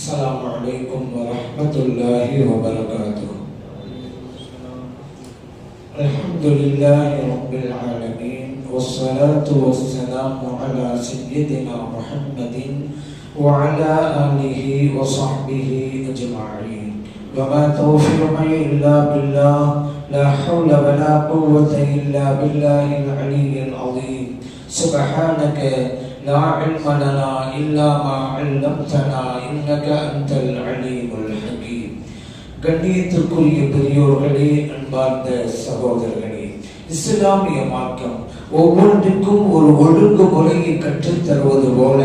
السلام عليكم ورحمة الله وبركاته. الحمد لله رب العالمين والصلاة والسلام على سيدنا محمد وعلى آله وصحبه أجمعين. وما توفيقي إلا بالله، لا حول ولا قوة إلا بالله العلي العظيم. سبحانك لا علم لنا إلا ما علمتنا إنك أنت العليم الحكيم. கண்ணியத்திற்குரிய பெரியோர்களே, அன்பார்ந்த சகோதரர்களே, இஸ்லாமிய மார்க்கம் ஒவ்வொன்றுக்கும் ஒரு ஒழுங்குமுறையை கற்றுத் தருவது போல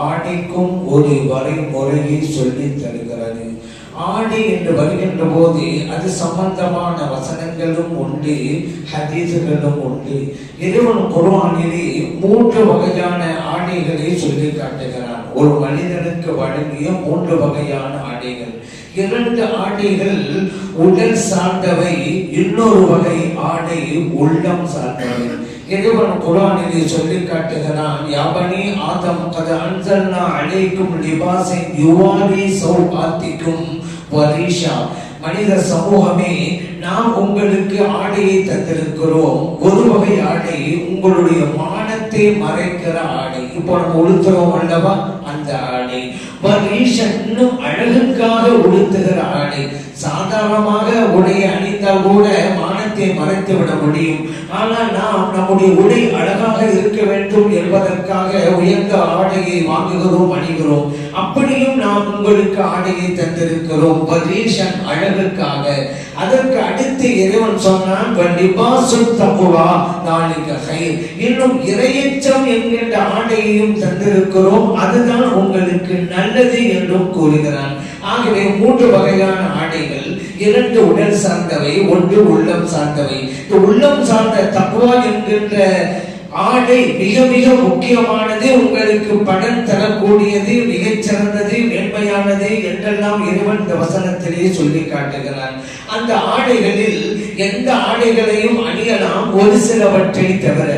ஆடைக்கும் ஒரு வரைமுறையை சொல்லித் தருகிறது. ஆடை என்று வருகின்ற போது அது சம்பந்தமான வசனங்களும் உண்டு, ஹதீசுகளும் உண்டு. இறைவன் குர்ஆனிலே 3 வகையான ஆடைகளை சொல்லி காட்டுகிறான். ஒரு மனிதனுக்கு வழங்கிய 3 வகையான ஆடைகள். 2 ஆடைகள் உடல் சார்ந்தவை, இன்னொரு வகை ஆடை உள்ளம் சார்ந்தவை. இறைவன் குர்ஆனிலே சொல்லி காட்டுகிறான், யா பனி ஆதம் கத் அன்ஸல்னா அலைக்கும் லிபாஸன் யுவாரி சௌஆத்திக்கும் வரீஷா. மனித சமூகமே, நாம் உங்களுக்கு ஆடையை தந்திருக்கிறோம். ஒரு வகை ஆடை உங்களுடைய மானத்தை மறைக்கிற ஆடை. இப்போ நம்ம உடுத்துறோம் அல்லவா, அந்த ஆடை. வரீஷா, இன்னும் அழகுக்காக உடுத்துகிற ஆடை. சாதாரணமாக உடை அணிந்தால் கூட மானத்தை மறைத்து விட முடியும். ஆனால் நாம் நம்முடைய உடை அழகாக இருக்க வேண்டும் என்பதற்காக உயர்ந்த ஆடையை வாங்குகிறோம், அணிகிறோம். அப்படியும் நாம் உங்களுக்கு ஆடையை தந்திருக்கிறோம், வரீஷன், அழகுக்காக. அதற்கு அடுத்து இறைவன் சொன்னான், இன்னும் இறையச்சம் என்கின்ற ஆடையையும் தந்திருக்கிறோம், அதுதான் உங்களுக்கு நல்லது என்றும் கூறுகிறான். ஆகவே 3 வகையான ஆடைகள், 2 உடல் சார்ந்தவை, 1 உள்ளம் சார்ந்தவை. உள்ளம் சார்ந்த தக்வா என்கின்ற ஆடை மிக மிக முக்கியமானது, உங்களுக்கு பலன் தரக்கூடியது, மிகச் சிறந்தது, மேன்மையானது என்றெல்லாம் இறைவன் இந்த வசனத்திலே சொல்லி காட்டுகிறான். அந்த ஆடைகளில் எந்த ஆடைகளையும் அணியலாம், ஒரு சிலவற்றை தவிர.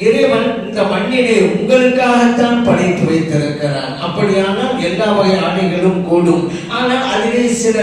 இறைவன் இந்த மண்ணிலே உங்களுக்காகத்தான் படைத்து வைத்திருக்கிறான். அப்படியானால் எல்லா வகை ஆடைகளும் கூடும். ஆனால் அதிலே சில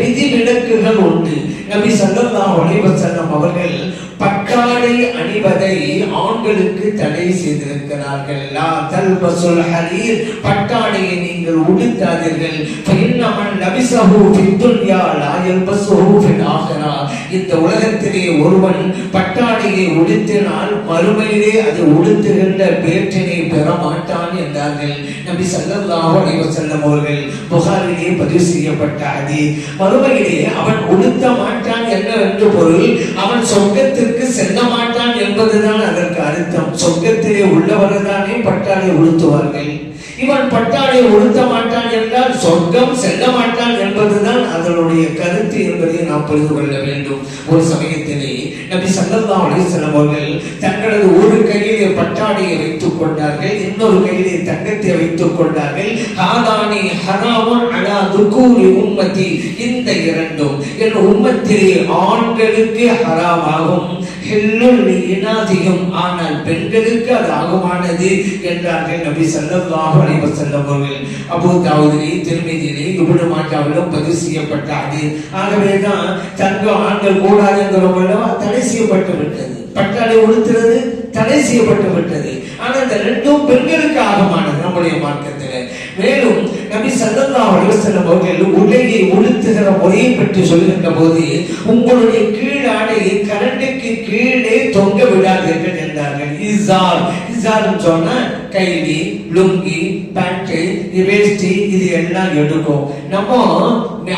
விதி விலக்குகள் உண்டு. நபி ஸல்லல்லாஹு அலைஹி வஸல்லம் அவர்கள் பட்டாடை அணிவதை ஆண்களுக்கு தடை செய்திருக்கிறார்கள். லா தல்பசுல் ஹரீர், பட்டாடையை நீங்கள் உடுத்தாதீர்கள். ஃபஇன்னமன் லபிஸஹு ஃபித் துன்யா லா யல்பஸஹு ஃபில் ஆகிரா. இந்த உலகத்திலே ஒருவன் பட்டாடையை உடுத்தினால் மறுமையிலே அது உடுத்துகின்ற பேற்றினை பெற மாட்டான் என்றார்கள் நபி ஸல்லல்லாஹு அலைஹி வஸல்லம் அவர்கள். புகாரிலே பதிவு செய்யப்பட்ட ஹதீஸ். மறுமையிலே அவன் உடுத்த மாட்டான் என்று பொருள், அவன் சொர்க்கத்திற்கு செல்ல மாட்டான் என்பதுதான் அதற்கு அர்த்தம். சொர்க்கத்திலே உள்ளவர்தானே பட்டாடை உடுத்துவார்கள். இவன் பட்டாடை உடுத்த மாட்டான் என்றால் சொர்க்கம் செல்ல மாட்டான் என்பதுதான் அதனுடைய கருத்து என்பதை நாம் புரிந்து கொள்ள வேண்டும். ஒரு சமயத்திலே நபி ஸல்லல்லாஹு அலைஹி வஸல்லம் அவர்கள் தங்களது ஒரு கையிலே பட்டாடையை வைத்துக் கொண்டார்கள், இன்னொரு கையிலே தங்கத்தை வைத்துக் கொண்டார்கள். ஹாதானி ஹராமுன் அலா துகூரி உம்மதி, இந்த இரண்டும் என் உம்மத்திலே ஆண்களுக்கு ஹராமாகும், ஆனால் பெண்களுக்கு அது ஆகுமானது என்றார்கள் நபி ஸல்லல்லாஹு அலைஹி வஸல்லம் அவர்கள். அபூ தாவூதிலே, திர்மிதியிலே, இப்னு மாஜாவிலும் பதிவு செய்யப்பட்ட ஹதீஸ். ஆகவேதான் தங்கம் ஆண்கள் கூடாது என்கிறவங்களோ தடை செய்யப்பட்டு விட்டது. பட்டாடை உடுத்துறது தடை செய்யப்பட்டு விட்டது. ஆனால் இந்த 2ம் பெண்களுக்கு ஆகமானது நம்முடைய மார்க்கத்தில். மேலும் நபி ஸல்லல்லாஹு அலைஹி வஸல்லம் அவர்கள் உடையை உடுத்துகிற முறையை பற்றி சொல்கின்ற போது, உங்களுடைய கீழ் ஆடையை கரண்டைக்கு கீழே தொங்க விடாதீர்கள் என்றார்கள். இஸார் சொன்னா கைலி, லுங்கி, பேண்ட், வேஷ்டி, இது எல்லாம் எடுக்கும். நம்ம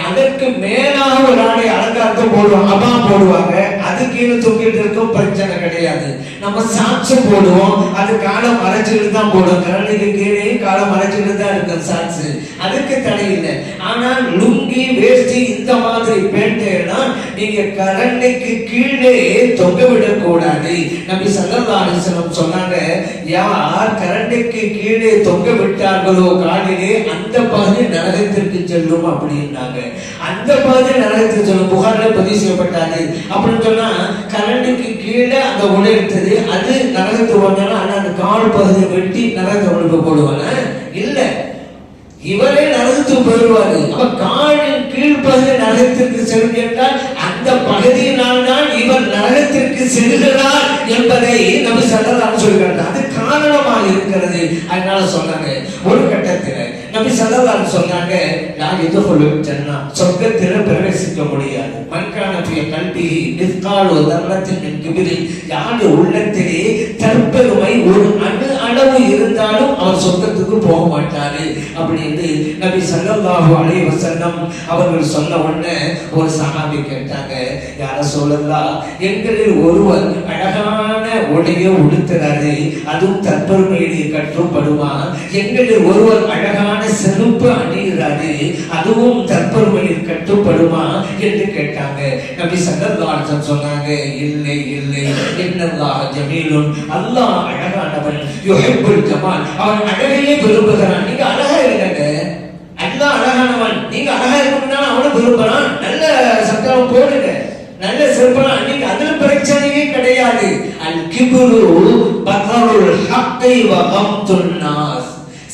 அதற்கு மேலாக ஒரு ஆடை அலங்காரத்தை போடுவோம், அபா போடுவாங்க, அது கீழே தொங்கிட்டு இருக்கும், பிரச்சனை கிடையாது. நம்ம சாட்சி போடுவோம், அது காலம் மறைச்சிட்டு தான் போடுவோம், கரண்டைக்கு கீழே காலம் மறைச்சிட்டு தான் இருக்கும் சாட்சி, அதுக்கு தடை இல்லை. ஆனால் லுங்கி, வேஷ்டி, இந்த மாதிரி பேண்ட் எல்லாம் நீங்க கரண்டைக்கு கீழே தொங்க விடக்கூடாது. நபி ஸல்லல்லாஹு அலைஹி வஸல்லம் சொன்னாங்க, யார் கரண்டைக்கு கீழே தொங்க விட்டார்களோ காலிலே, அந்த பகுதி நரகத்திற்கு செல்லும் அப்படின்னாங்க. அந்த பகுதி நரகத்திற்கு செல்லும். புகார்ல பதிவு செய்யப்பட்டாது. அப்படின்னு சொன்னா கரண்டைக்கு கீழே அந்த உடை எடுத்தது அது நரகத்துக்கு வந்தாலும், ஆனா அந்த கால் பகுதியை வெட்டி நரகத்தை போடுவாங்க. இவரே நரகத்து போயிடுவாரு. அப்ப காலின் கீழ்ப்பகுதி நரகத்திற்கு செல்லும் என்றால் அந்த பகுதியினால் தான் இவர் நரகத்திற்கு செல்கிறார் என்பதை நபி ஸல்லல்லாஹு அலைஹி சொல்கிறார். அது காரணமாக இருக்கிறது. அதனால சொன்னாங்க ஒரு கட்டத்தில் நபி ஸல்லல்லாஹு அலைஹி சொன்னாங்க, நான் எதுகுலுல் ஜன்னா, சொர்க்கத்தில் பிரவேசிக்க முடியாது. மன்கான ஃபிய கல்பிஹி மிஸ்காலு தர்ரத்தின் மின் கிப்ரின், யாரு உள்ளத்திலே தற்பெருமை ஒரு அணு அளவு இருந்தாலும் அவர் சொர்க்கத்துக்கு போக மாட்டாரு அப்படின்னு நபி ஸல்லல்லாஹு அலைஹி வஸல்லம் அவர்கள் சொன்ன உடனே ஒரு சஹாபி கேட்டாங்க, யா ரசூலல்லாஹ், எங்களில் ஒருவர் அழகான உடையை உடுத்துறாரு, அதுவும் தற்பெருமையிலே கட்டுப்படுமா? எங்களில் ஒருவர் அழகான செருப்பு அணிகிறாரு, அதுவும் தற்பெருமையில் கட்டுப்படுமா என்று கேட்டாங்க. நபி ஸல்லல்லாஹு அலைஹி வஸல்லம் சொன்னாங்க, இல்லை இல்லை, இன்னல்லாஹ் ஜமீலுன், அல்லாஹ் அழகானவன், யுஹிப்புல் ஜமால், அவன் அழகையே விரும்புகிறான். நீங்க அழகா இருங்க, அல்லாஹ் அழகானவன், நீங்க அழகா இருக்கணும்னா அவனை விரும்புறான். நல்ல சத்தம் போடுங்க, நல்ல செருப்பெல்லாம் அன்னைக்கு அதுல பிரச்சனையே கிடையாது. அல் கிப்ரு பதருல் ஹக்கை வ கம்துன் நாஸ்,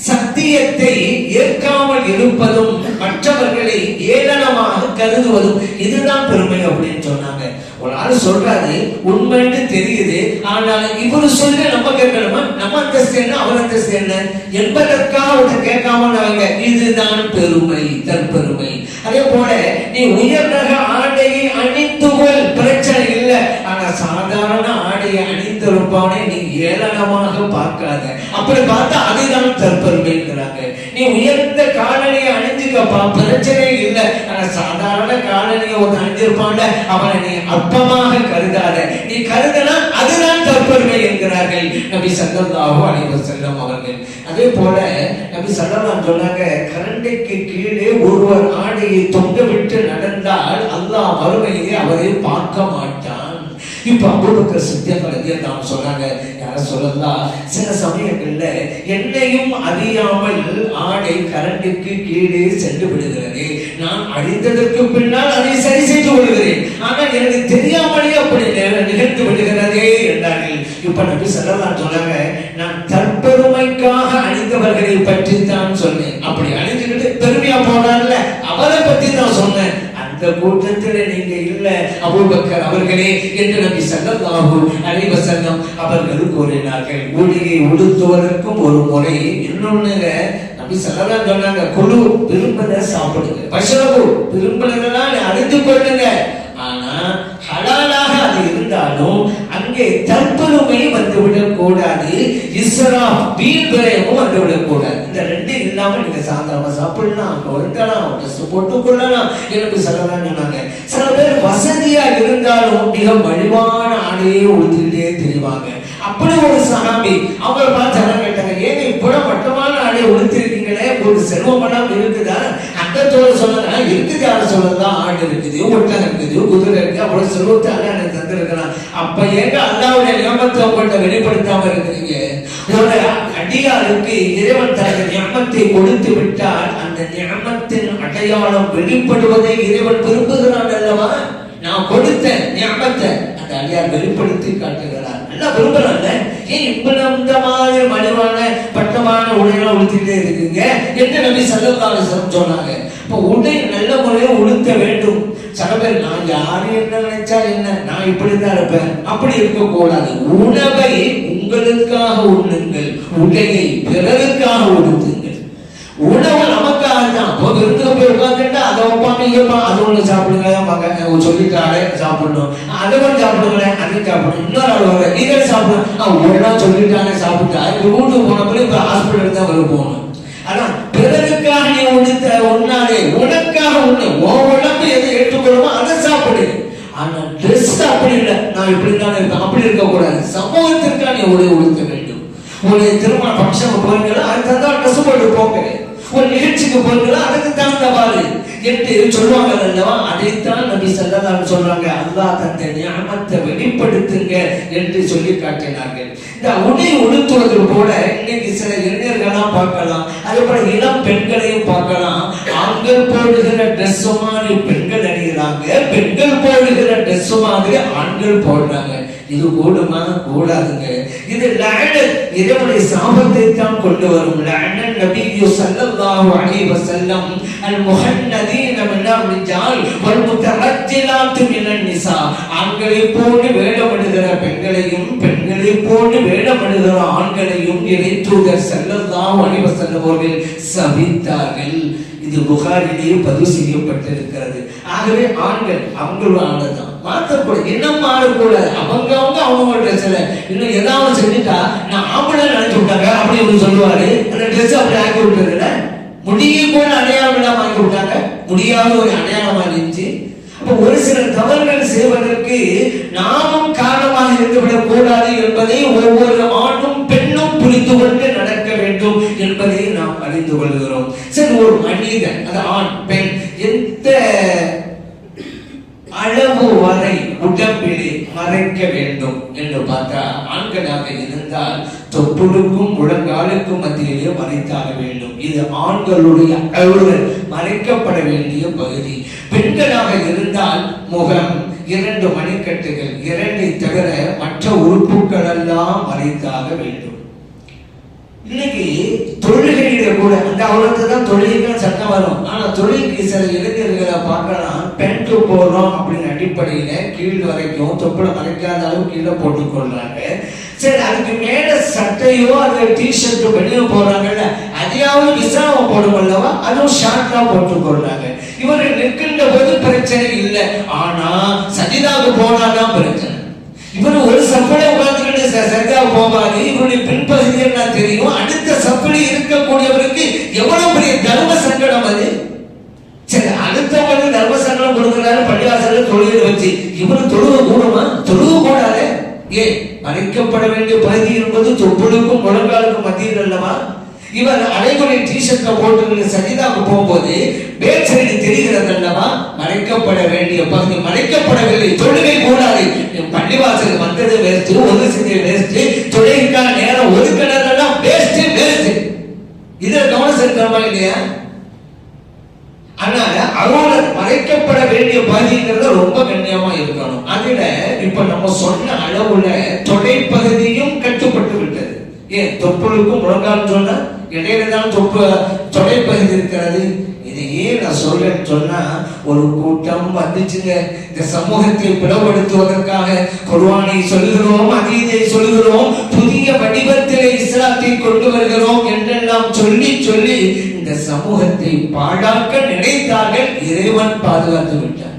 சத்தியத்தை ஏற்காமல் இருப்பதும் மற்றவர்களை ஏளனமாக கருதுவதும் இதுதான் பெருமை அப்படின்னு சொன்னாங்க. ஒரு ஆள் சொல்றாரு, உண்மைன்னு தெரியுது, ஆனால் இவரு சொல்லி நம்ம கேட்கணுமா? நம்ம அந்தஸ்து என்ன, அவர் அந்தஸ்து என்ன என்பதற்காக அவரை கேட்காம நாங்க, இதுதான் பெருமை, தற்பெருமை. அதே போல நீ உயர் ரக ஆடையை அணிந்துகொள், பிரச்சனை இல்லை, ஆனா சாதாரண ஆடையை அணிந்திருப்பவனை நீ ஏளனமாக பார்க்காத. அப்படி பார்த்தா அதுதான் தற்பெருமைங்கிறாங்க. நீ உயர்ந்த காலணியை அணிஞ்சுக்கப்பா, பிரச்சனை இல்லை, ஆனா சாதாரண காலணியை ஒரு அணிஞ்சிருப்பான்ல, அவனை நீ அற்பமாக கருதாத. நீ கருதனா அதுதான் தற்பெருமை என்கிறார்கள் நபி ஸல்லல்லாஹு அலைஹி வஸல்லம் அவர்கள். அதே போல நபி ஸல்லல்லாஹு அலைஹி சொன்னாங்க, கரண்டைக்கு கீழே ஒருவர் ஆடையை தொங்க விட்டு நடந்தால் அல்லாஹ் மறுமையிலே அவரை பார்க்க மாட்டான். இப்ப அபூபக்கர் சித்திக் ரலியல்லாஹு அன்ஹு சொன்னாங்க, யார சொல்லலாம், சில சமயங்கள்ல என்னையும் அறியாமல் ஆடை கரண்டுக்கு கீழே சென்று விடுகிறது, நான் அழிந்ததற்கு பின்னால் அதை சரி செய்து கொள்கிறேன், ஆனால் எனக்கு தெரியாமலே அப்படி நிகழ்ந்து விடுகிறதே என்றார்கள். இப்ப நபி ஸல்லல்லாஹு அலைஹி சொன்னாங்க, நான் தற்பெருமைக்காக அழிந்தவர்களை பற்றி தான் சொன்னேன். அப்படி அழிஞ்சுக்கிட்டு பெருமையா போனார்ல, அவரை பற்றி தான் சொன்னேன். அந்த கூட்டத்தில் நீங்க இல்ல அபூபக்கர் அவர்களே என்று நபி ஸல்லல்லாஹு அலைஹி வஸல்லம் அவர்கள் கூறினார்கள். உடையை உடுத்துவதற்கும் ஒரு முறை, இன்னொன்னு நபி ஸல்லல்லாஹு அலைஹி சொன்னாங்க, குழு விரும்புறத சாப்பிடுங்க, பஷரபு விரும்புறதெல்லாம் அறிந்து கொள்ளுங்க, ஆனா ஹலாலாக அது இருந்தாலும் அங்கே தற்பெருமை வந்துவிடக் கூடாது, இஸ்ராஃப் வீண் விரயமும் வந்துவிடக் கூடாது. இந்த ரெண்டு இல்லாம நீங்க சாதாரணமா சாப்பிடலாம், அங்க ஒருத்தலாம், ட்ரெஸ் போட்டுக் கொள்ளலாம் எனக்கு சொல்லலாம் சொன்னாங்க. சில பேர் வசதியா இருந்தாலும் மிக மலிவான ஆடையே உடுத்திக்கிட்டே தெரிவாங்க. அப்படி ஒரு சஹாபி அவங்களை பார்த்து கேட்டாங்க, ஏங்க இவ்வளவு மட்டமான ஆடையை உடுத்திருக்கீங்களே, ஒரு செல்வம் எல்லாம் இருக்குதா? அங்கத்தோட சொன்னாங்க, இருக்குது, யார சொல்லலாம், ஆடு இருக்குது, ஒட்டகம் இருக்குது, குதிரை இருக்கு, அவ்வளவு செல்வத்தை அல்ல எனக்கு தந்திருக்கிறான். அப்ப ஏங்க அல்லாவுடைய நியமத்தை உங்கள்கிட்ட வெளிப்படுத்தாம இருக்கிறீங்க? அடியாருக்கு இறைவன் தனது நியமத்தை கொடுத்து விட்டால் அந்த நியமத்தின் அடையாளம் வெளிப்படுவதை இறைவன் விரும்புகிறான் அல்லவா? நான் கொடுத்த நியமத்தை அந்த அடியார் வெளிப்படுத்தி காட்டுகிறார். நல்லா விரும்புறாங்க. ஏன் இவ்வளவு இந்த மாதிரி மலிவான பட்டமான உடையெல்லாம் உடுத்திட்டே இருக்குங்க என்று நபி ஸல்லல்லாஹு அலைஹி வஸல்லம் சொன்னாங்க. இப்ப உடை நல்ல முறையை உடுத்த வேண்டும். சில பேர் நான் யாரு என்ன நினைச்சா என்ன, நான் இப்படிதான் இருப்பேன், அப்படி இருக்க கூடாது. உணவை உங்களுக்காக உண்ணுங்கள், உடையை பிறருக்காக உடுத்துங்கள். உணவு நமக்காக தான். விருந்துக்கு போய் உட்காந்துட்டா அதை ஒப்பாம அது ஒண்ணு சாப்பிடுங்க சொல்லிட்டாலே சாப்பிடணும், அதை கொஞ்சம் சாப்பிடுங்களேன், அதை சாப்பிடணும், இன்னொரு ஆள் வர இதை சாப்பிடணும், ஒன்னா சொல்லிட்டாங்க சாப்பிட்டா வீட்டுக்கு போனப்போ இப்ப ஹாஸ்பிட்டல் தான் வர போகணும். ஆனா பிறருக்காக நீ உண்ணாதே, உனக்காக உண்ணு, உன் உடம்பு எதை ஏற்றுக்கொள்ளுமோ அதை சாப்பிடு. ஆனா ட்ரெஸ் அப்படி இல்லை, நான் இப்படித்தான் இருக்கேன், அப்படி இருக்க கூடாது. சமூகத்திற்காக நீ உடைய உடுத்த வேண்டும். ஒரு திருமண பங்கனுக்கு போறீங்களா, அதுக்கு தான் ட்ரெஸ் போட்டு போங்க. ஒரு நிகழ்ச்சிக்கு போறீங்களா, அதுக்கு தகுந்தவாறு என்று சொல்லுவாங்க அல்லவா? அதைத்தான் நபி ஸல்லல்லாஹு அலைஹி சொல்றாங்க, அல்லாஹ் தந்த நியமத்தை வெளிப்படுத்துங்க என்று சொல்லி காட்டினார்கள். இந்த உடை உடுத்துவது போல இன்னைக்கு சில இளைஞர்களெல்லாம் பார்க்கலாம், அதே போல இளம் பெண்களையும் பார்க்கலாம். ஆண்கள் போடுகிற ட்ரெஸ் மாதிரி பெண்கள் அணிகிறாங்க, பெண்கள் போடுகிற ட்ரெஸ் மாதிரி ஆண்கள் போடுறாங்க. இது கூடுமா? கூடாதுங்க. இது லஅனத், இறைவனுடைய சாபத்தை தான் கொண்டு வரும். லஅனன் நபியு ஸல்லல்லாஹு அலைஹி வஸல்லம் அல் முஹன்னதீன மினல் ரிஜால் வல் முத்தரஜ்ஜிலாத்து மினன் நிசா. ஆண்களை போன்று வேடமிடுகிற பெண்களையும் பெண்களை போன்று வேடமிடுகிற ஆண்களையும் இறை தூதர் ஸல்லல்லாஹு அலைஹி வஸல்லம் அவர்கள் சபித்தார்கள். இது புகாரிலேயே பதிவு செய்யப்பட்டிருக்கிறது. ஆகவே ஆண்கள் அவங்களோட மாற்றக்கூட இன்னும் மாறக்கூடாது. அவங்க ட்ரெஸ்ல இன்னும் ஏதாவது செஞ்சுட்டா நான் ஆம்பளை நினைச்சு விட்டாங்க அப்படின்னு சொல்லுவாரு. அந்த ட்ரெஸ் அப்படி ஆக்கி விட்டுருக்குல, முடிய கூட அடையாளம் இல்லாம ஆக்கி விட்டாங்க. முடியாத ஒரு அடையாளமா இருந்துச்சு. அப்ப ஒரு சில தவறுகள் செய்வதற்கு நாமும் காரணமாக இருந்துவிடக் கூடாது என்பதை ஒவ்வொரு ஆணும் பெண்ணும் புரிந்து கொண்டு நடக்க வேண்டும் என்பதை நாம் அறிந்து கொள்கிறோம். சரி, ஒரு மனிதன், அது ஆண் பெண், எந்த அளவு வரை உடம்பிலே மறைக்க வேண்டும் என்று பார்த்தா, ஆண்களாக இருந்தால் தொப்புளுக்கும் முழங்காலுக்கும் மத்தியிலே மறைத்தாக வேண்டும். இது ஆண்களுடைய அவுரல், மறைக்கப்பட வேண்டிய பகுதி. பெண்களாக இருந்தால் முகம், 2 மணிக்கட்டுகள், 2 தவிர மற்ற உறுப்புகள் எல்லாம் மறைத்தாக வேண்டும். இன்னைக்கு தொழுகையில கூட அந்த அவ்வளவு தான் தொழுகைக்கு சட்டம் வரும். ஆனா தொழுகைக்கு சில இளைஞர்களை பார்க்கலாம், பேண்ட் போடுறோம் அப்படின்னு அடிப்படையில கீழ் வரைக்கும் தொப்புளை மறைக்காத அளவு கீழே போட்டுக் கொள்றாங்க. சரி, அதுக்கு மேல சட்டையோ அது டிஷர்ட் வெளியே போறாங்கல்ல, அதையாவது விசாவை போடும் அல்லவா, அதுவும் ஷார்ட்டா போட்டுக் கொள்றாங்க. இவர்கள் நிற்கின்ற போது பிரச்சனை இல்லை, ஆனா சஜிதாவுக்கு போனாதான் பிரச்சனை. இவர் ஒரு சப்பலை உட்கார்ந்துக்கிட்டு சரியா போவாரு. இவருடைய பின்பகுதி என்ன தெரியும், அடுத்த சப்பலி இருக்கக்கூடியவருக்கு எவ்வளவு பெரிய தர்ம சங்கடம் அது. சரி, அடுத்தவங்களுக்கு தர்ம சங்கடம் கொடுக்கிறாரு பள்ளிவாசல தொழுகை வச்சு. இவரு தொழுக கூடுமா? தொழுக கூடாது. ஏன்? மறைக்கப்பட வேண்டிய பகுதி என்பது தொப்புளுக்கும் முழங்காலுக்கும் மத்தியில் அல்லவா. இவர் அரைகுறை டிஷர்ட்டை போட்டு சஜிதாவுக்கு போகும்போது பேக் சைடு தெரிகிறது அல்லவா. மறைக்கப்பட வேண்டிய பகுதி மறைக்கப்படவில்லை, தொழுகை கூடாது. பள்ளிவாசல் வந்தது வேஸ்ட், ஒரு செஞ்ச வேஸ்ட், தொழுகைக்கான நேரம் ஒதுக்கினதெல்லாம் வேஸ்ட் வேஸ்ட். இதுல கவனம் செலுத்தமா இல்லையா? அதனால அவரோட மறைக்கப்பட வேண்டிய பகுதிங்கிறத ரொம்ப கண்ணியமா இருக்கணும். அதுல இப்ப நம்ம சொன்ன அளவுல தொடைப்பகுதியும் கட்டுப்பட்டு விட்டது. ஏன்? தொப்புளுக்கும் முழங்கால் சொன்னா இடையில தான் தொடைப்பகுதி இருக்கிறது. இதை ஏன் நான் சொல்றேன்னு சொன்னா, ஒரு கூட்டம் வந்துச்சுங்க, இந்த சமூகத்தை பிளவுபடுத்துவதற்காக குர்ஆனை சொல்கிறோம், ஹதீஸை சொல்கிறோம், புதிய வடிவத்திலே இஸ்லாத்தை கொண்டு வருகிறோம் என்றெல்லாம் சொல்லி சொல்லி இந்த சமூகத்தை பாழாக்க நினைத்தார்கள். இறைவன் பாதுகாத்து விட்டார்.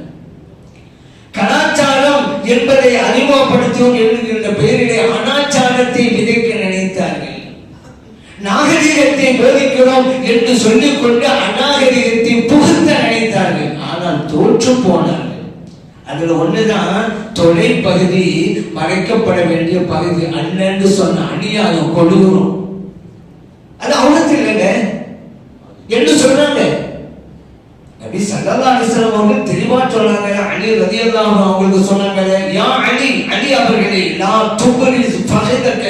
கலாச்சாரம் என்பதை அறிமுகப்படுத்துவோம் என்கின்ற பெயரிலே அனாச்சாரத்தை விதைக்க நினைத்தார்கள். நாகரிகத்தை போதிக்கிறோம் என்று சொல்லிக் கொண்டு அநாகரிகத்தை புகுத்த நினைத்தார்கள். ஆனால் தோற்று போனார்கள். அதுல ஒண்ணுதான் தொலைப்பகுதி மறைக்கப்பட வேண்டிய பகுதி. அண்ணன்னு சொன்ன அநியாயம் கொடூரம், அது அவ்வளவு இல்லைங்க என்று சொல்றாங்க. நபி ஸல்லல்லாஹு அலைஹி வஸல்லம் அவர்கள் தெளிவா சொன்னாங்க. அலி ரலியல்லாஹு அன்ஹு அவங்களுக்கு சொன்னாங்க, யா அலி, அலி அவர்களே, லா துப்ரிஸ் ஃபஹதக,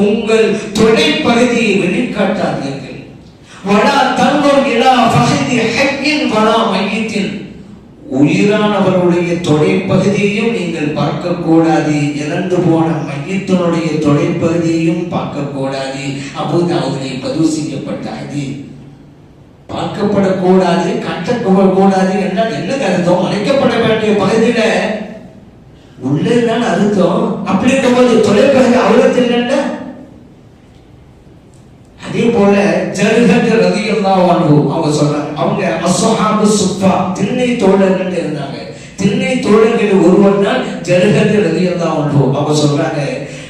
உங்கள் தொடை பகுதியை வெளிக்காட்டாதீர்கள். வலா தன்வர் இலா ஃபஹதி ஹய்யின் வலா மையித்தின், உயிரானவருடைய தொடை பகுதியையும் நீங்கள் பார்க்க கூடாது, இறந்து போன மையத்தினுடைய தொடை பகுதியையும் பார்க்க கூடாது. அபூ தாவூதிலே பதிவு செய்யப்பட்ட ஹதீஸ். பார்க்கப்படக்கூடாது, கட்டக்கூடாது என்றால் என்ன அர்த்தம்? மறைக்கப்பட வேண்டிய பகுதியில உள்ளதான் அர்த்தம். அப்படி இருக்கும்போது தொலைப்பகுதி அவ்வளவு இல்லைன்னா, அதே போல ஜர்ஹத் ரலியல்லாஹு அன்ஹு அவங்க சொல்றாங்க, அவங்க அஸ்ஹாபு சுஃபா திண்ணை தோழர்கள் இருந்தாங்க. திண்ணை தோழர்கள் ஒருவர் தான் ஜர்ஹத் ரலியல்லாஹு அன்ஹு. அவங்க சொல்றாங்க,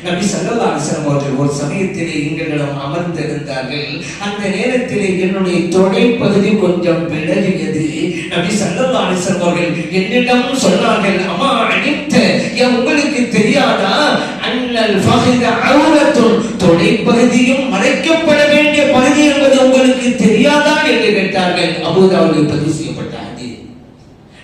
நபி ஸல்லல்லாஹு அலைஹி வஸல்லம் அவர்கள் ஒரு சமயத்திலே எங்களிடம் அமர்ந்திருந்தார்கள். அந்த நேரத்திலே என்னுடைய தொடை பகுதி கொஞ்சம் விலகியது. நபி ஸல்லல்லாஹு அலைஹி வஸல்லம் அவர்கள் என்னிடம் சொன்னார்கள், அம்மா அனித்த, உங்களுக்கு தெரியாதா, அன்னல் ஃபஹத அவுரத்துன், தொடை பகுதியும் மறைக்கப்பட வேண்டிய பகுதி என்பது உங்களுக்கு தெரியாதா என்று கேட்டார்கள். அபூ தாவூதில் பதிவு செய்யப்பட்ட ஹதீஸ்.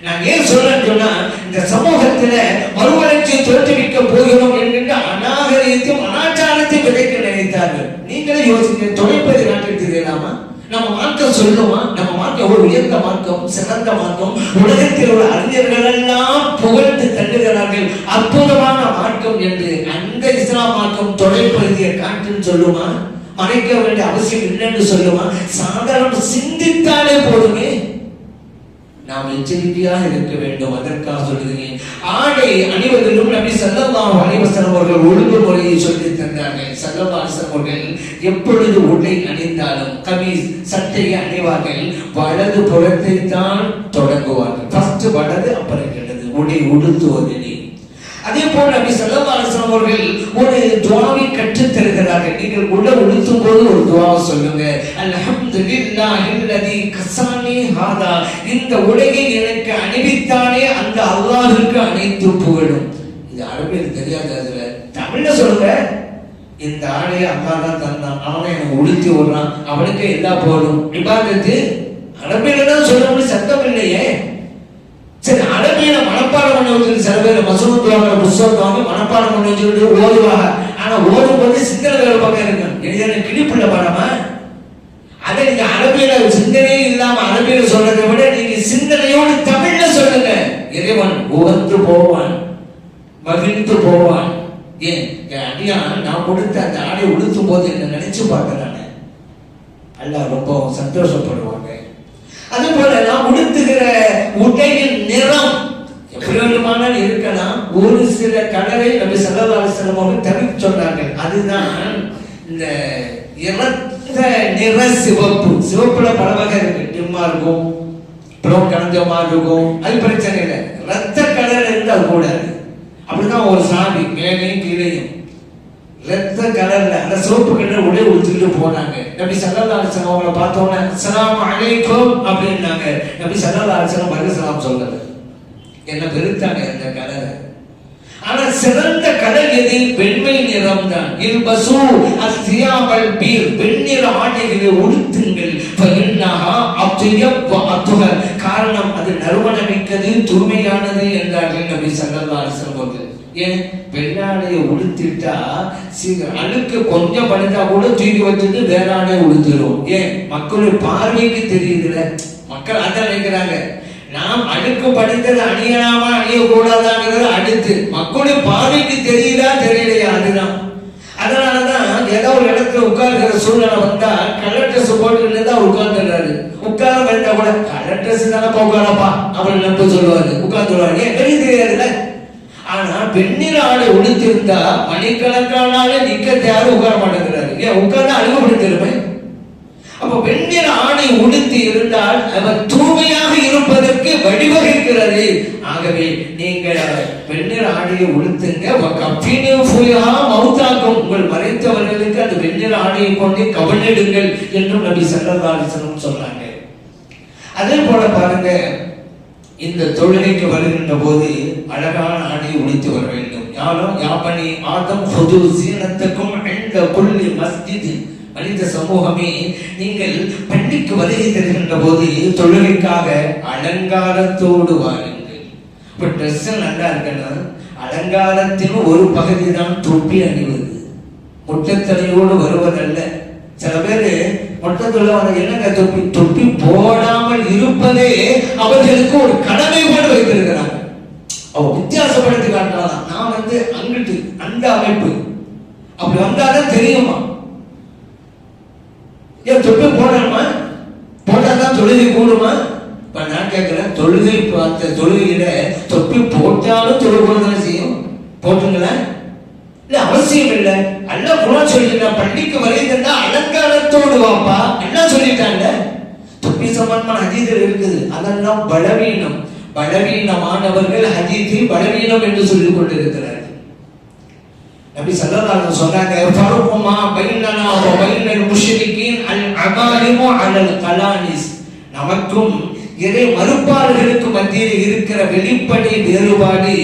நான் ஏன் சொல்றேன்னு சொன்னா, இந்த சமூகத்துல மறுமலர்ச்சியை தோற்றுவிக்க போகிறோம் என்கின்ற அநாகரிகத்தையும் அனாச்சாரத்தை விதைக்க நினைத்தார்கள். நீங்களே யோசிக்க, தொலைப்பதி நாட்டுக்கு தெரியலாமா? நம்ம மார்க்கம் சொல்லுமா? நம்ம மார்க்கம் ஒரு உயர்ந்த மார்க்கம், சிறந்த மார்க்கம், உலகத்தில் உள்ள அறிஞர்கள் எல்லாம் புகழ்ந்து தள்ளுகிறார்கள் அற்புதமான மார்க்கம் என்று. அந்த இஸ்லாம் மார்க்கம் தொலைப்பகுதியை காட்டுன்னு சொல்லுமா? மறைக்க வேண்டிய அவசியம் இல்லைன்னு சொல்லுமா? சாதாரண சிந்தித்தாலே போதுமே. நாம் எச்சரிக்கையாக இருக்க வேண்டும். அதற்காக சொல்லுகிறேன், ஆடை அணிவதிலும் நபி ஸல்லல்லாஹு அலைஹி வஸல்லம் அவர்கள் ஒழுங்குமுறையை சொல்லி தந்தார்கள். ஸல்லல்லாஹு அலைஹி வஸல்லம் அவர்கள் எப்பொழுது உடை அணிந்தாலும் கமீஸ் சட்டையை அணிவார்கள், வலது புறத்தை தான் தொடங்குவார்கள். ஃபர்ஸ்ட் வலது, அப்புறம் இடது உடை உடுத்துவதில். அதே போல நபி ஸல்லல்லாஹு அலைஹி வஸல்லம் அவர்கள் ஒரு துஆவை கற்றுத் தருகிறார்கள். நீங்கள் உடை உடுத்தும் போது ஒரு துஆவை சொல்லுங்க. அல்ஹம்துலில்லாஹில்லதி கஸானி ஹாதா, இந்த உடையை எனக்கு அணிவித்தானே அந்த அல்லாஹ்வுக்கு அனைத்து புகழும். இது அரபியில் தெரியாது, அதுல தமிழ்ல சொல்லுங்க. இந்த ஆடையை அல்லாஹ் தான் தந்தான், அவனை எனக்கு உடுத்தி விடுறான், அவனுக்கு எல்லா புகழும். இபாதத்து அரபியில தான் சொல்லணும்னு சத்தம் இல்லையே. சரி, அரபியில மனப்பாடம் பண்ண வச்சு சில பேர் மசூத்துவாங்க, புஸ்தகம் மனப்பாடம் பண்ண வச்சுட்டு ஓதுவாங்க. ஆனா ஓதும் போது சிந்தனை வேறு பக்கம் இருக்கு. எழுதின கிளிப்புள்ள பாடமா? அதை நீங்க அரபியில சிந்தனையே இல்லாம அரபியில சொல்றதை விட நீங்க சிந்தனையோடு தமிழ்ல சொல்லுங்க. இறைவன் உகந்து போவான், மகிழ்ந்து போவான். ஏன் அடியா நான் கொடுத்த அந்த ஆடை உடுத்தும் போது என்ன நினைச்சு பார்க்கிறானே, அல்லாஹ் ரொம்ப சந்தோஷப்படுவாங்க. அது போல நான் உடுத்துகிற உடையின் நிறம் எப்படி வேண்டுமானால் இருக்கலாம். ஒரு சில கலரை நபி ஸல்லல்லாஹு அலைஹி வஸல்லம் அவர்கள் தவிர்த்து சொன்னார்கள். அதுதான் இந்த இரத்த நிற சிவப்பு. சிவப்புல பல வகை இருக்கு. டிம்மா இருக்கும், அப்புறம் கலஞ்சமா இருக்கும், அது பிரச்சனை இல்லை. ரத்த கலர் இருந்தால் கூட அப்படிதான் ஒரு சாமி மேலையும் கீழையும் ரத்த கலர்ல அந்த சிவப்பு கலர் உடை உடுத்திட்டு போனாங்க. நபி ஸல்லல்லாஹு அலைஹி வஸல்லம் அவங்களை பார்த்தோன்னே அஸ்ஸலாமு அலைக்கும் அப்படின்னாங்க. நபி ஸல்லல்லாஹு அலைஹி வஸல்லம் பதில் சலாம் சொல்லல, என்ன வெறுத்தாங்க அந்த கலரை. ஆனா சிறந்த கலர் எது? வெண்மை நிறம் தான். இல்பசு அஸ்ஸியாபல் பீர், வெண்ணிற ஆடைகளை உடுத்துங்கள். ஃபஇன்னஹா அத்யப் வ அத்ஹர், காரணம் அது நறுமணமிக்கது, தூய்மையானது என்றார்கள் நபி ஸல்லல்லாஹு அலைஹி வஸல்லம் அவர்கள். ஏன் வெள்ளாடையை உடுத்திட்டா அழுக்கு கொஞ்சம் படித்தா கூட தூக்கி வச்சுட்டு வேளாடையை உடுத்துரும். ஏன் மக்களுடைய பார்வைக்கு தெரியுதுல, மக்கள் அதான் நினைக்கிறாங்க. நாம் அழுக்கு படித்தது அணியலாமா அணியக்கூடாதாங்கிறது அடுத்து, மக்களுடைய பார்வைக்கு தெரியுதா தெரியலையா அதுதான். அதனாலதான் ஏதோ ஒரு இடத்துல உட்கார்கிற சூழ்நிலை வந்தா கலர் ட்ரெஸ் போட்டு தான் உட்கார்ந்துடுறாரு. உட்கார வேண்டாம் கூட கலர் ட்ரெஸ் தானே உட்காரப்பா அப்படின்னு நம்ப சொல்லுவாரு, உட்கார்ந்துருவாரு. ஏன் வெளியே தெரியாதுல்ல. ஆனா வெண்ணிற ஆடை உடுத்திருந்தா மணிக்கணக்கானாலே நிக்க யாரும் உட்கார மாட்டேங்கிறாரு. ஏன் உட்கார்ந்து அழுகுபடுத்திருப்பேன். அப்ப வெண்ணிற ஆடை உடுத்தி இருந்தால் அவர் தூய்மையாக இருப்பதற்கு வழிவகுக்கிறது. ஆகவே நீங்க வெண்ணிற ஆடையை உடுத்துங்க. உங்கள் மறைத்தவர்களுக்கு அந்த வெண்ணிற ஆடையை கொண்டு கவனிடுங்கள் என்றும் நபி ஸல்லல்லாஹு அலைஹி வஸல்லம் சொன்னாங்க. அதே போல பாருங்க, இந்த தொழுகைக்கு வருகின்ற போது அழகான ஆடையை உடுத்தி வர வேண்டும். யாரும் யாபனி ஆதம் ஹுது ஸீனத்தக்கும் இன்த குல்லி மஸ்ஜித், மனித சமூகமே நீங்கள் பள்ளிக்கு வருகை தருகின்ற போது தொழுகைக்காக அலங்காரத்தோடு வாருங்கள். இப்ப ட்ரெஸ் நல்லா இருக்கணும், அலங்காரத்தின் ஒரு பகுதி தான் தொப்பி அணிவது. முட்டத்தலையோடு வருவதல்ல. சில பேரு மொட்டத்துல என்னங்க தொப்பி, தொப்பி போடாமல் இருப்பதே அவர்களுக்கு ஒரு கடமை போல வைத்திருக்கிறாங்க. அவ வித்தியாசப்படுத்தி காட்டுறாங்க. நான் அங்கிட்டு அந்த அமைப்பு அப்படி வந்தாதான் தெரியுமா. ஏன் தொப்பி போடணுமா? போட்டாதான் தொழுகை கூடுமா? இப்ப நான் கேட்கிறேன், தொழுகை பார்த்த தொழுகையில தொப்பி போட்டாலும் தொழுகை செய்யும். போட்டுங்களா? இல்ல அவசியம் இல்லை. அல்லாஹ் குர்ஆன் சொல்லிட்டான், பள்ளிக்கு வருகிறதா அலங்காரத்தோடு வாப்பா என்ன சொல்லிட்டாங்க. தொப்பி சம்பந்தமான ஹதீஸ்கள் இருக்குது. அதெல்லாம் பலவீனம். பலவீனமானவர்கள் ஹதீஸில் பலவீனம் என்று சொல்லிக் கொண்டிருக்கிறார்கள். நபி ஸல்லல்லாஹு அலைஹி வஸல்லம் சொன்னாங்க, ஃபர்குமா பைனனா வ பைனல் முஷ்ரிகீன் அல் அமாலிமு அலல் கலானிஸ், நமக்கும் இறை மறுப்பாளர்களுக்கு மத்தியில் இருக்கிற வெளிப்படை வேறுபாடு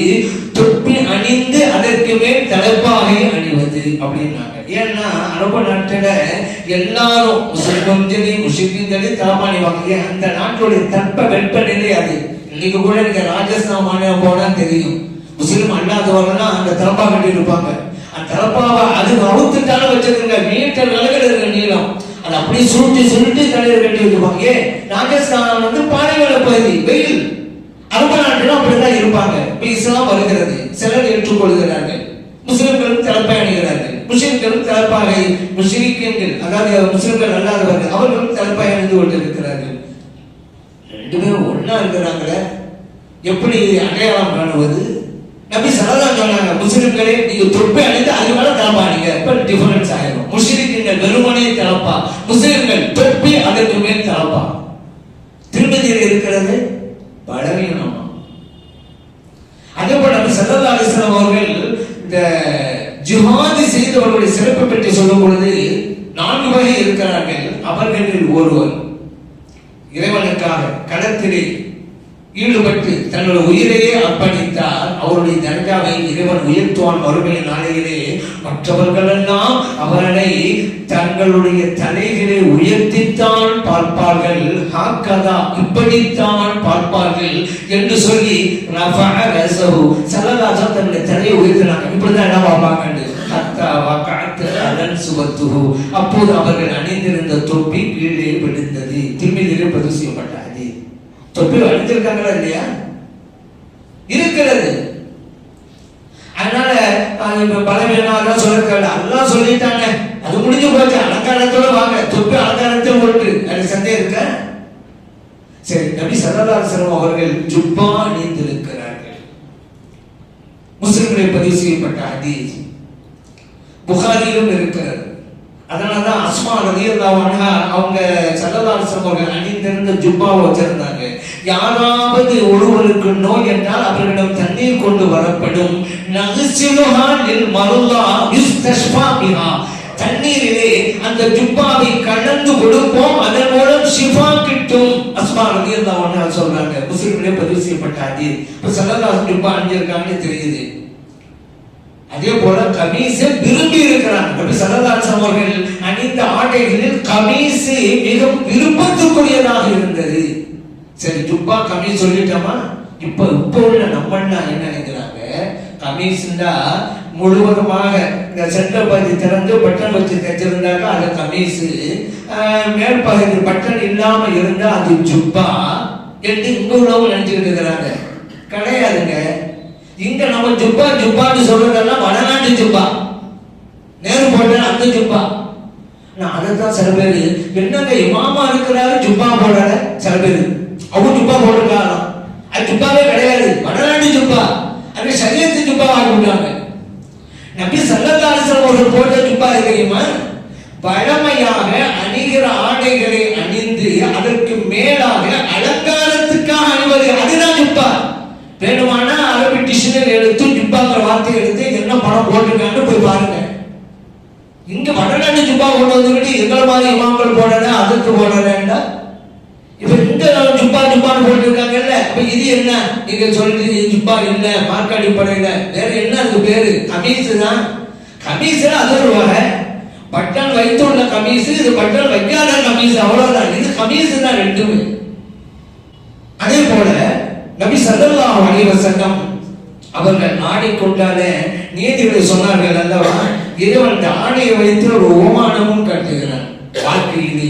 தொப்பி அணிந்து அதற்கு மேல் தலைப்பாகை அணிவது அப்படின்னாங்க. ஏன்னா அரபு நாட்டில எல்லாரும் முஸ்லிமும் சரி முஸ்லிமும் சரி தலைப்பாணிவாங்க. அந்த நாட்டுடைய தட்ப வெப்பநிலை அது. இன்னைக்கு கூட நீங்க ராஜஸ்தான் மாநிலம் போனா தெரியும், முஸ்லிம் அல்லாதவர்கள் அந்த தலப்பா கட்டி இருப்பாங்க. அந்த தலப்பாவை அது அவுத்துட்டாலும் வச்சிருக்க மீட்டர் விலகல் இருக்க நீளம், அது அப்படியே சுருட்டி சுருட்டி தலைவர் பாலஸ்தீனம் பாலைவன பகுதி, வெயில். அரபு நாட்டிலும் அப்படிதான் இருப்பாங்க. இஸ்லாம் வருகிறது, சிலர் ஏற்றுக்கொள்கிறார்கள், முஸ்லிம்களும் தலைப்பை அணிகிறார்கள், முஸ்லிம்களும் தலைப்பாக, முஸ்லிம்கள் அதாவது முஸ்லிம்கள் அல்லாதவர்கள் அவர்களும் தலைப்பாய் அணிந்து கொண்டிருக்கிறார்கள். ரெண்டு பேரும் ஒன்னா இருக்கிறாங்களே, எப்படி அடையாளம் காணுவது? நபி ஸல்லல்லாஹு அலைஹி சொன்னாங்க, முஸ்லிம்களே நீங்க தொப்பை அணிந்து அது மேல தலைப்பா அணிங்க. இப்ப டிஃபரன்ஸ் ஆயிடும். முஸ்லிம்கள் வெறுமனே தலைப்பா, முஸ்லிம்கள் தொப்பி அதற்கு மேல் தலைப்பா. திருமதியில் இருக்கிறது பலவீனமா. அதே போல நபி ஸல்லல்லாஹு அலைஹி வஸல்லம் அவர்கள் இந்த ஜிஹாத் செய்தவர்களுடைய சிறப்பு பற்றி சொல்லும் பொழுது 4 வகை இருக்கிறார்கள். அவர்களில் ஒருவர் இறைவனுக்காக களத்திலே ஈடுபட்டு தன்னுடைய உயிரையே அர்ப்பணித்தார். அவருடைய தர்ஜாவை இறைவன் உயர்த்துவான் மறுமை நாளையிலே. மற்றவர்கள் எல்லாம் அவரை தங்களுடைய தலைகளை உயர்த்தித்தான் பார்ப்பார்கள், ஹாக்கதா இப்படித்தான் பார்ப்பார்கள் என்று சொல்லி சல்லல்லாஹு தன்னுடைய தலையை உயர்த்தினாங்க. இப்படிதான் என்ன பார்ப்பாங்க. அப்போது அவர்கள் அணிந்திருந்த தொப்பி கீழே விழுந்தது. திரும்பியிலே பதிவு செய்யப்பட்டது. தொப்பி அணிந்திருக்காங்களா இல்லையா? இருக்கிறது. அதனால பலவீனமாக சொல்ல எல்லாம் சொல்லிட்டாங்க, அது முடிஞ்சு போச்சு. அலங்காரத்தோட வாங்க, தொப்பி அலங்காரத்தில் ஒன்று, அது சந்தேகம் இருக்க. சரி, நபி ஸல்லல்லாஹு அலைஹி வஸல்லம் அவர்கள் ஜுப்பா அணிந்திருக்கிறார்கள். முஸ்லிம்களில் பதிவு செய்யப்பட்ட ஹதீஸ் புகாரியிலும் இருக்கிறது. அதனாலதான் அஸ்மா ரலியல்லாஹு அன்ஹா அவங்க ஸல்லல்லாஹு அலைஹி வஸல்லம் அவர்கள் அணிந்திருந்த ஜுப்பாவை வச்சிருந்தாங்க. யாராவது ஒருவருக்கு நோய் என்றால் அவர்களிடம் தண்ணீர் கொண்டு வரப்படும். தண்ணீரிலே அந்த ஜுப்பாவை கலந்து கொடுப்போம், அதன் மூலம் ஷிஃபா கிட்டும். அஸ்மா ரலியல்லாஹு அன்ஹா சொல்றாங்க. முஸ்லிம்களே பதிவு செய்யப்பட்ட ஹதீஸ். இப்ப ஸல்லல்லாஹு அலைஹி ஜுப்பா அணிஞ்சிருக்காங்கன்னு தெரியுது. அதே போல கமீஸை விரும்பி இருக்கிறாங்க. நபி ஸல்லல்லாஹு அலைஹி வஸல்லம் அவர்கள் அணிந்த ஆடைகளில் கமீஸ் மிக விருப்பத்துக்குரியதாக இருந்தது. சரி, ஜுப்பா கமீஸ் சொல்லிட்டோமா? இப்ப உள்ள நம்ம என்ன நினைக்கிறாங்க, கமீஸ்னா முழுவதுமாக இந்த சென்டர் பகுதி திறந்து பட்டன் வச்சு தைச்சிருந்தாங்க அது கமீஸ், மேல் பகுதி பட்டன் இல்லாம இருந்தா அது ஜுப்பா என்று இங்க உள்ளவங்க நினைச்சுக்கிட்டு இருக்கிறாங்க. கிடையாதுங்க. இங்க நம்ம ஜுப்பா ஜுப்பான்னு சொல்றதெல்லாம் வடநாட்டு ஜுப்பா, நேரு போட்ட அந்த ஜுப்பா. நான் அதைத்தான் சில பேர் என்னங்க இமாமா இருக்கிறாரு ஜுப்பா போடல, சில பேர் அவங்க ஜுப்பா போட்டிருக்காங்க. அது ஜுப்பாவே கிடையாது, வடநாட்டு ஜுப்பா. அது ஷரியத்து ஜுப்பா ஆகிவிட்டாங்க. நபி ஸல்லல்லாஹு அலைஹி வஸல்லம் அவர்கள் போட்ட ஜுப்பா தெரியுமா? பழமையாக அணிகிற ஆடைகளை அணிந்து அதற்கு மேலாக அலங்காரத்துக்காக அணிவது, அதுதான் ஜுப்பா. வேணுமானா அரபி டிக்ஷனரி எடுத்து ஜுப்பாங்கிற வார்த்தை எடுத்து என்ன படம் போட்டிருக்காங்கன்னு போய் பாருங்க. இங்க வடநாட்டு ஜுப்பா கொண்டு வந்துக்கிட்டு எங்களை மாதிரி இமாம்கள் போடல, அதுக்கு போடலண்டா. இப்ப இங்க ஜுப்பா ஜுப்பான்னு போட்டிருக்காங்கல்ல, அப்ப இது என்ன நீங்க சொல்றது? ஜுப்பா இல்ல, மார்க் அடிப்படையில வேற என்ன அதுக்கு பேரு? கமீஸ் தான். கமீஸ்ல அது ஒரு வகை, பட்டன் வைத்துள்ள கமீஸ், இது பட்டன் வைக்காத கமீஸ், அவ்வளவுதான். இது கமீஸ் தான் ரெண்டுமே. அதே போல நபி ஸல்லல்லாஹு அலைஹி வஸல்லம் அவர்கள் ஆடிக்கொண்டால நீதிகளை சொன்னார்கள் அல்லவா? இறைவன் ஆடையை வைத்து ஒரு ஓமானமும் காட்டுகிறார். வாழ்க்கையிலே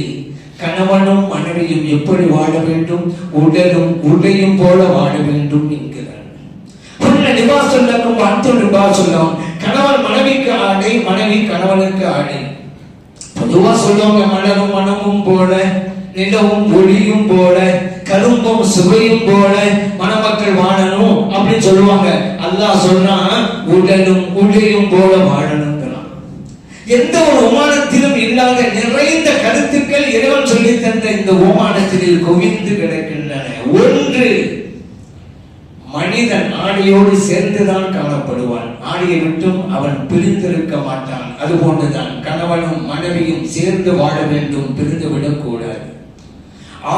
கணவனும் மனைவியும் எப்படி வாழ வேண்டும், உடலும் உடையும் போல வாழ வேண்டும் என்கிறார். கணவன் மனைவிக்கு ஆடை, மனைவி கணவனுக்கு ஆடை. பொதுவா சொல்லுவாங்க, மலரும் மனமும் போல, நிலவும் ஒளியும் போல, கரும்பும் சுவையும் போல மணமக்கள் வாழணும் அப்படின்னு சொல்லுவாங்க. அல்லாஹ் சொல்றான் உடலும் உடையும் போல வாழணும். எந்த ஒரு ஓமானத்திலும் இல்லாத நிறைந்த கருத்துக்கள் இறைவன் சொல்லி தந்த இந்த ஓமானத்தில் குவிந்து கிடக்கின்றன. ஒன்று, மனிதன் ஆடையோடு சேர்ந்துதான் காணப்படுவான், ஆடையை விட்டும் அவன் பிரிந்திருக்க மாட்டான். அதுபோன்றுதான் கணவனும் மனைவியும் சேர்ந்து வாழ வேண்டும், பிரிந்து விடக்கூடாது.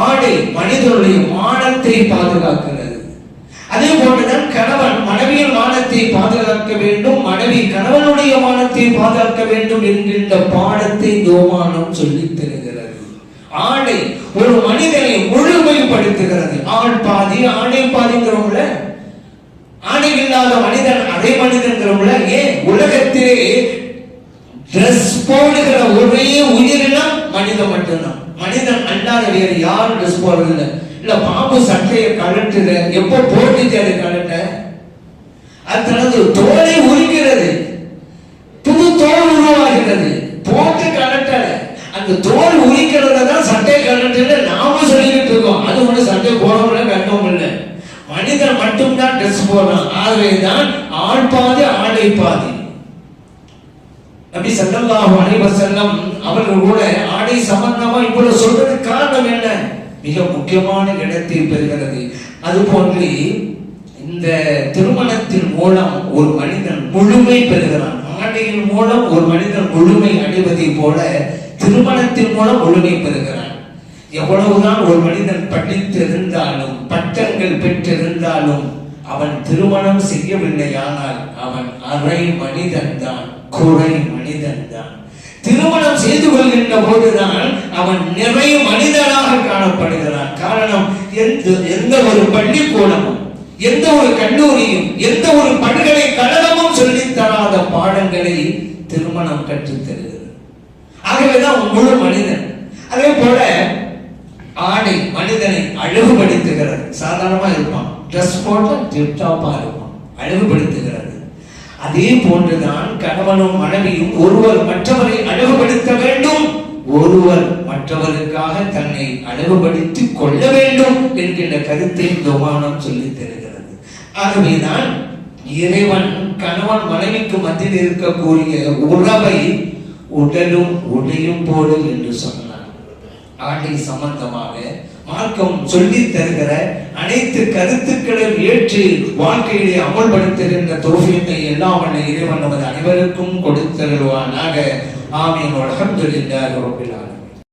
ஆடை மனிதனுடைய மானத்தை பாதுகாக்கிறது. அதே போன்றுதான் கணவன் மனைவியின் மானத்தை பாதுகாக்க வேண்டும், மனைவி கணவனுடைய மானத்தை பாதுகாக்க வேண்டும் என்கின்ற பாடத்தை தோமானம் சொல்லித் தருகிறது. ஆடை ஒரு மனிதனை முழுமைப்படுத்துகிறது. ஆண் பாதி ஆணை பாதிங்கிறவங்கள, ஆணை இல்லாத மனிதன் அரை மனிதன்கிறவங்கள. ஏன் உலகத்திலே டிரெஸ் போடுகிற ஒரே உயிரினம் மனிதன் மட்டும்தான். மனிதன் அல்லாத வேறு யாரும் ட்ரெஸ் போடுறது இல்லை. இல்ல பாம்பு சட்டையை கழட்டுற, எப்போ போட்டுச்சு அதை கழட்ட, அது தனது தோலை உரிக்கிறது, புது தோல் உருவாகிறது, போட்டு கழட்டல. அந்த தோல் உரிக்கிறத தான் சட்டை கழட்டுன்னு நாம சொல்லிக்கிட்டு இருக்கோம். அது ஒண்ணு சட்டை போடவும் கட்டவும் இல்லை. மனிதன் மட்டும்தான் ட்ரெஸ் போடலாம். ஆகவேதான் ஆள் பாதி ஆடை பாதி. நபி ஸல்லல்லாஹு அலைஹி வஸல்லம் அவர்கள் கூட ஆடை சம்பந்தமா இவ்வளவு சொல்றதுக்கு காரணம் என்ன? மிக முக்கியமான இடத்தை பெறுகிறது. அதுபோன்று இந்த திருமணத்தின் மூலம் ஒரு மனிதன் முழுமை பெறுகிறான். ஆடையின் மூலம் ஒரு மனிதன் முழுமை அடைவதை போல திருமணத்தின் மூலம் முழுமை பெறுகிறான். எவ்வளவுதான் ஒரு மனிதன் படித்திருந்தாலும் பட்டங்கள் பெற்றிருந்தாலும் அவன் திருமணம் செய்யவில்லையானால் அவன் அரை மனிதன் தான், குறை மனிதன் தான். திருமணம் செய்து கொள்கின்ற போதுதான் அவன் நிறைய மனிதனாக காணப்படுகிறான். காரணம், எந்த ஒரு பள்ளிக்கூடமும் எந்த ஒரு கல்லூரியும் எந்த ஒரு பல்கலைக்கழகமும் சொல்லித் தராத பாடங்களை திருமணம் கற்றுத் தருகிறது. ஆகவேதான் முழு மனிதன். அதே போல ஆடை மனிதனை அழகுபடுத்துகிறது. சாதாரணமா இருப்பான், ட்ரெஸ் போட்டு டிப்டாப்பா இருப்பான், அழகுபடுத்துகிறது. அதே போன்றுதான் கணவனும் மனைவியும் ஒருவர் மற்றவரை அழகுபடுத்த வேண்டும், ஒருவர் மற்றவருக்காக தன்னை அழகுபடுத்திக் கொள்ள வேண்டும் என்கின்ற கருத்தை துமானம் சொல்லித் தருகிறது. ஆகவேதான் இறைவன் கணவன் மனைவிக்கு மத்தியில் இருக்கக்கூடிய உறவை உடலும் உடையும் போடு என்று சொன்னார். ஆடை சம்பந்தமாக மார்க்கம் சொல்லித் தருகிற அனைத்து கருத்துக்களையும் ஏற்று வாழ்க்கையிலே அமல்படுத்துகின்ற தௌஃபீகை எல்லாம் வல்ல இறைவன் நமது அனைவருக்கும் கொடுத்தருள்வானாக. ஆமீன். அல்ஹம்துலில்லாஹி ரப்பில் ஆலமீன்.